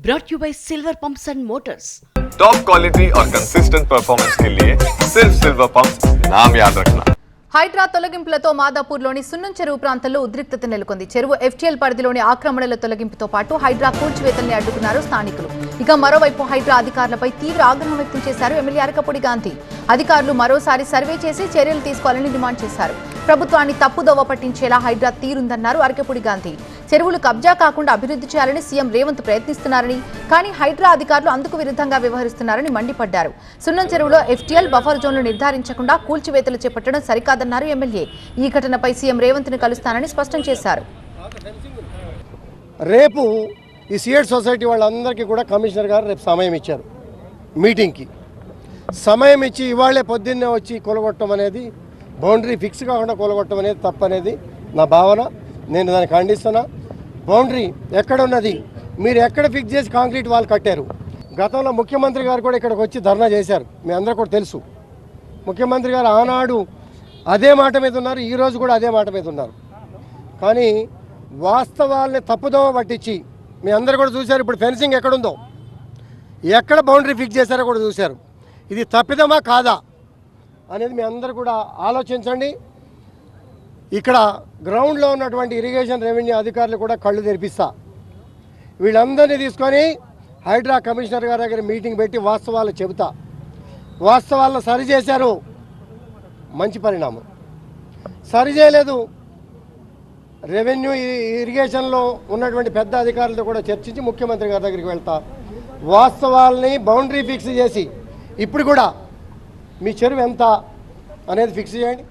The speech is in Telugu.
brought you by Silver Pumps and Motors. Top quality और कंसिस्टेंट परफॉर्मेंस के लिए सिर्फ सिल्वर पंप्स नाम याद रखना। హైడ్రా తొలగింపులతో మాదాపూర్లోని సున్నం చెరువు ప్రాంతంలో ఉద్రిక్తత నెలకొంది. చెరువు ఎఫ్టీఎల్ పరిధిలోని ఆక్రమణల తొలగింపుతో పాటు హైడ్రా కూల్చివేతల్ని అడ్డుకున్నారు స్థానికులు. ఇక మరోవైపు హైడ్రా అధికారులపై తీవ్ర ఆగ్రహం వ్యక్తం చేశారు ఎమ్మెల్యే అరకపూడి గాంధీ. అధికారులు మరోసారి సర్వే చేసి చర్యలు తీసుకోవాలని డిమాండ్ చేశారు. ప్రభుత్వాన్ని తప్పుదోవ పట్టించేలా హైడ్రా తీరుందన్నారు అరకపూడి గాంధీ. చెరువులు కబ్జా కాకుండా అభివృద్ధి చేయాలని సీఎం రేవంత్ ప్రయత్నిస్తున్నారని, కానీ హైడ్రా అధికారులు అందుకు విరుద్ధంగా వ్యవహరిస్తున్నారని మండిపడ్డారు. సున్నం చెరువులో ఎఫ్టీఎల్ బఫర్ జోన్లు నిర్ధారించకుండా కూల్చివేతలు చేపట్టడం సరికాదన్నారు ఎమ్మెల్యే. ఈ ఘటనపై సీఎం రేవంత్ ని కలుస్తానని స్పష్టం చేశారు. రేపు ఈ సిఎడ్ సొసైటీ వాళ్ళందరికీ కూడా కమిషనర్ గారు రేపు సమయం ఇచ్చారు మీటింగ్కి. సమయం ఇచ్చి ఇవాళే పొద్దున్నే వచ్చి కొలగొట్టడం అనేది, బౌండరీ ఫిక్స్ కాకుండా కొలగొట్టడం అనేది తప్పనేది నా భావన. నేను దాన్ని ఖండిస్తున్నా. బౌండరీ ఎక్కడున్నది, మీరు ఎక్కడ ఫిక్స్ చేసి కాంక్రీట్ వాల్ కట్టారు? గతంలో ముఖ్యమంత్రి గారు కూడా ఇక్కడికి వచ్చి ధర్నా చేశారు, మీ అందరూ కూడా తెలుసు. ముఖ్యమంత్రి గారు ఆనాడు అదే మాట మీద ఉన్నారు, ఈరోజు కూడా అదే మాట మీద ఉన్నారు. కానీ వాస్తవాల్ని తప్పుదోవ పట్టించి మీ అందరూ కూడా చూశారు. ఇప్పుడు ఫెన్సింగ్ ఎక్కడుందో, ఎక్కడ బౌండరీ ఫిక్స్ చేశారో కూడా చూశారు. ఇది తప్పిదమా కాదా అనేది మీ అందరూ కూడా ఆలోచించండి. ఇక్కడ గ్రౌండ్లో ఉన్నటువంటి ఇరిగేషన్ రెవెన్యూ అధికారులు కూడా కళ్ళు తెరిపిస్తా. వీళ్ళందరినీ తీసుకొని హైడ్రా కమిషనర్ గారి దగ్గర మీటింగ్ పెట్టి వాస్తవాలు చెబుతా. వాస్తవాలను సరిచేశారు, మంచి పరిణామం. సరిచేయలేదు, రెవెన్యూ ఇరిగేషన్లో ఉన్నటువంటి పెద్ద అధికారులతో కూడా చర్చించి ముఖ్యమంత్రి గారి దగ్గరికి వెళ్తా. వాస్తవాల్ని బౌండరీ ఫిక్స్ చేసి ఇప్పుడు కూడా మీ చెరువు ఎంత అనేది ఫిక్స్ చేయండి.